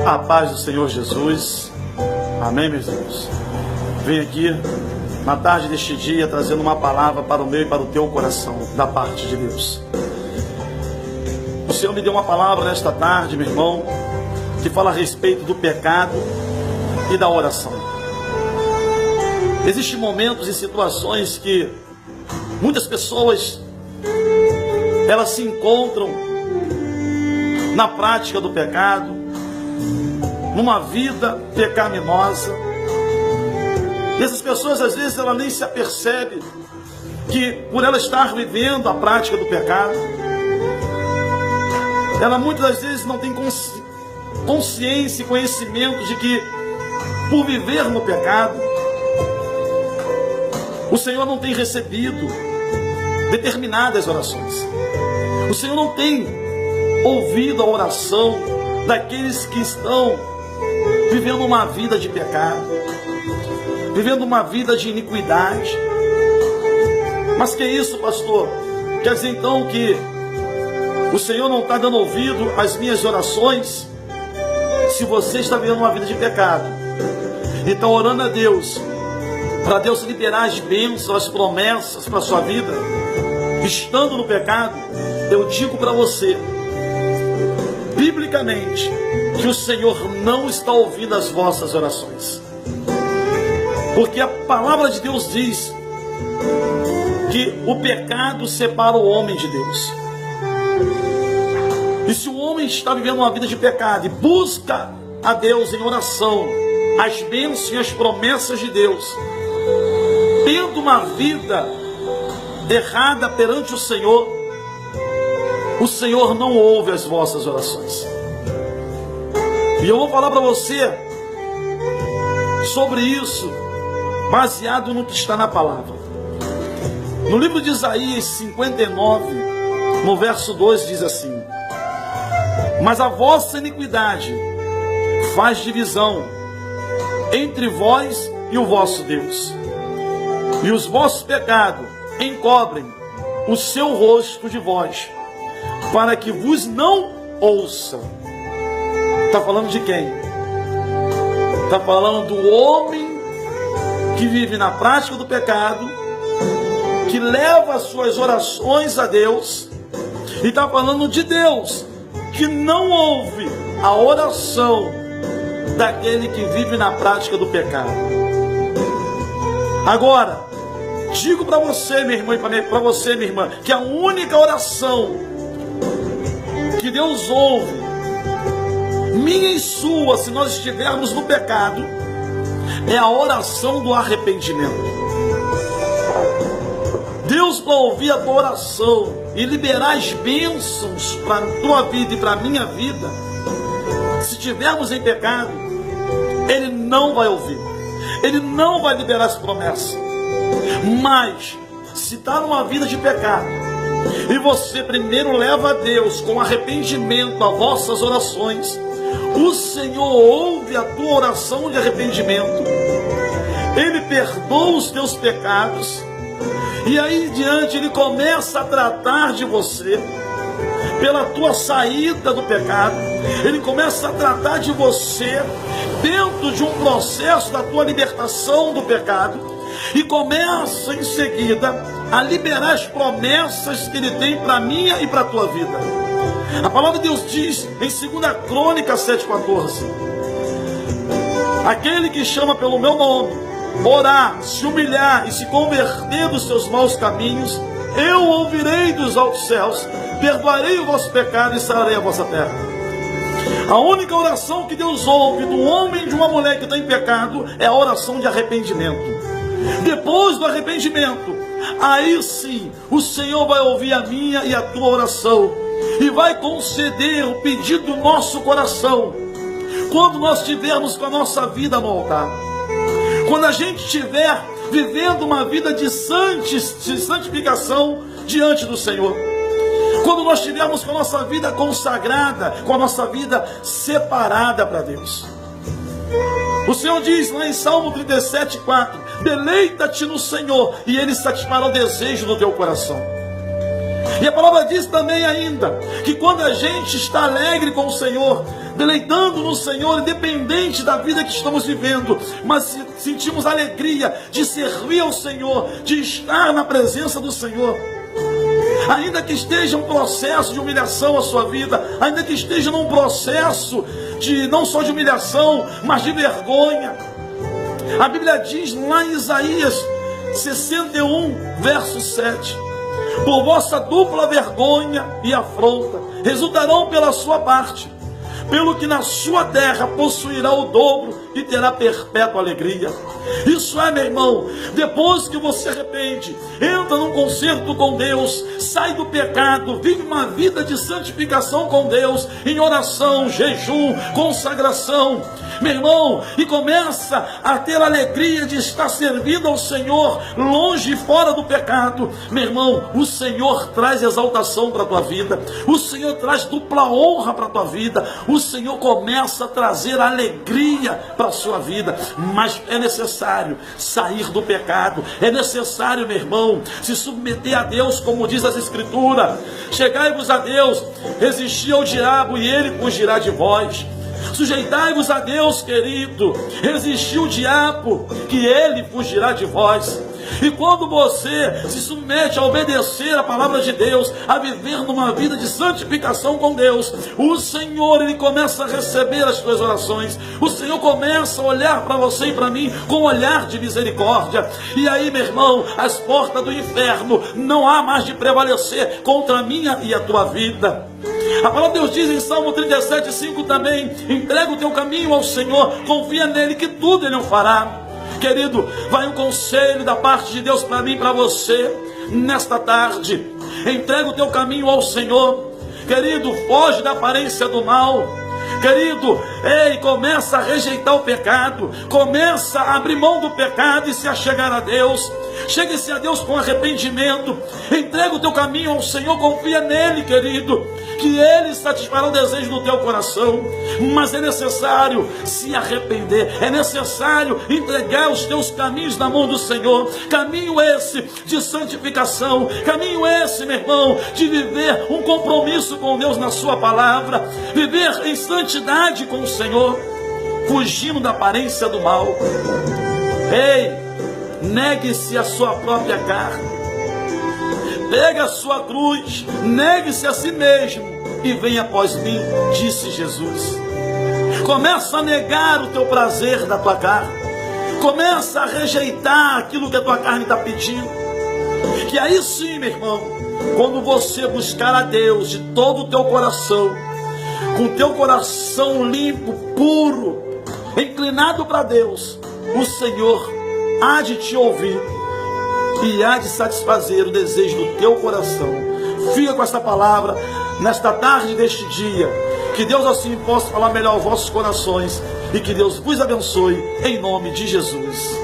A paz do Senhor Jesus. Amém, meus irmãos? Venho aqui na tarde deste dia trazendo uma palavra para o meu e para o teu coração, da parte de Deus. O Senhor me deu uma palavra nesta tarde, meu irmão, que fala a respeito do pecado e da oração. Existem momentos e situações que muitas pessoas elas se encontram na prática do pecado, numa vida pecaminosa. E essas pessoas, às vezes, ela nem se apercebe que, por ela estar vivendo a prática do pecado, ela muitas das vezes não tem consciência e conhecimento de que, por viver no pecado, o Senhor não tem recebido determinadas orações. O Senhor não tem ouvido a oração daqueles que estão vivendo uma vida de pecado, vivendo uma vida de iniquidade. Mas que é isso, pastor? Quer dizer então que o Senhor não está dando ouvido às minhas orações? Se você está vivendo uma vida de pecado, então orando a Deus, para Deus liberar as bênçãos, as promessas para a sua vida, estando no pecado, eu digo para você, biblicamente, que o Senhor não está ouvindo as vossas orações. Porque a palavra de Deus diz que o pecado separa o homem de Deus. E se o homem está vivendo uma vida de pecado e busca a Deus em oração, as bênçãos e as promessas de Deus, tendo uma vida errada perante o Senhor não ouve as vossas orações. E eu vou falar para você sobre isso, baseado no que está na palavra. No livro de Isaías 59, no verso 2, diz assim: mas a vossa iniquidade faz divisão entre vós e o vosso Deus, e os vossos pecados encobrem o seu rosto de vós, para que vos não ouça. Está falando de quem? Está falando do homem que vive na prática do pecado, que leva as suas orações a Deus, e está falando de Deus, que não ouve a oração daquele que vive na prática do pecado. Agora, digo para você, meu irmão, e para você, minha irmã, que a única oração que Deus ouve, minha e sua, se nós estivermos no pecado, é a oração do arrependimento. Deus, para ouvir a tua oração e liberar as bênçãos para a tua vida e para a minha vida, se estivermos em pecado, Ele não vai ouvir, Ele não vai liberar as promessas. Mas, se está numa vida de pecado, e você primeiro leva a Deus com arrependimento as vossas orações, o Senhor ouve a tua oração de arrependimento, Ele perdoa os teus pecados, e aí diante Ele começa a tratar de você, pela tua saída do pecado, Ele começa a tratar de você, dentro de um processo da tua libertação do pecado, e começa em seguida a liberar as promessas que Ele tem para a minha e para a tua vida. A palavra de Deus diz em 2 Crônicas 7,14: aquele que chama pelo meu nome, orar, se humilhar e se converter dos seus maus caminhos, eu ouvirei dos altos céus, perdoarei o vosso pecado e sararei a vossa terra. A única oração que Deus ouve do homem e de uma mulher que está em pecado é a oração de arrependimento. Depois do arrependimento, aí sim o Senhor vai ouvir a minha e a tua oração e vai conceder o pedido do nosso coração, quando nós estivermos com a nossa vida no altar, quando a gente estiver vivendo uma vida de santificação diante do Senhor, quando nós estivermos com a nossa vida consagrada, com a nossa vida separada para Deus. O Senhor diz lá em Salmo 37,4: deleita-te no Senhor e Ele satisfará o desejo do teu coração. E a palavra diz também ainda, que quando a gente está alegre com o Senhor, deleitando no Senhor, independente da vida que estamos vivendo, mas sentimos alegria de servir ao Senhor, de estar na presença do Senhor, ainda que esteja um processo de humilhação a sua vida, ainda que esteja num processo de não só de humilhação, mas de vergonha, a Bíblia diz lá em Isaías 61, verso 7, por vossa dupla vergonha e afronta resultarão pela sua parte, pelo que na sua terra possuirá o dobro e terá perpétua alegria. Isso é, meu irmão, depois que você arrepende, entra num concerto com Deus, sai do pecado, vive uma vida de santificação com Deus, em oração, jejum, consagração, meu irmão, e começa a ter a alegria de estar servindo ao Senhor, longe e fora do pecado, meu irmão, o Senhor traz exaltação para a tua vida, o Senhor traz dupla honra para a tua vida, o Senhor começa a trazer alegria para a sua vida, mas é necessário sair do pecado, é necessário, meu irmão, se submeter a Deus, como diz as Escrituras, chegai-vos a Deus, resisti ao diabo e ele fugirá de vós. Sujeitai-vos a Deus, querido, resistir o diabo, que ele fugirá de vós. E quando você se submete a obedecer a palavra de Deus, a viver numa vida de santificação com Deus, o Senhor, ele começa a receber as suas orações, o Senhor começa a olhar para você e para mim com um olhar de misericórdia, e aí, meu irmão, as portas do inferno não há mais de prevalecer contra a minha e a tua vida. A palavra de Deus diz em Salmo 37:5 também, entrega o teu caminho ao Senhor, confia nele que tudo ele o fará. Querido, vai um conselho da parte de Deus para mim e para você nesta tarde. Entrega o teu caminho ao Senhor, querido, foge da aparência do mal, querido, começa a rejeitar o pecado, começa a abrir mão do pecado e se achegar a Deus. Chegue-se a Deus com arrependimento, entrega o teu caminho ao Senhor, confia nele, querido, que ele satisfará o desejo do teu coração. Mas é necessário se arrepender, é necessário entregar os teus caminhos na mão do Senhor, caminho esse de santificação, caminho esse, meu irmão, de viver um compromisso com Deus na sua palavra, viver em santidade com o Senhor, fugindo da aparência do mal. Negue-se a sua própria carne, pegue a sua cruz, negue-se a si mesmo e venha após mim, disse Jesus. Começa a negar o teu prazer da tua carne, começa a rejeitar aquilo que a tua carne está pedindo, que aí sim, meu irmão, quando você buscar a Deus de todo o teu coração, com o teu coração limpo, puro, inclinado para Deus, o Senhor há de te ouvir e há de satisfazer o desejo do teu coração. Fica com esta palavra nesta tarde deste dia, que Deus assim possa falar melhor aos vossos corações e que Deus vos abençoe em nome de Jesus.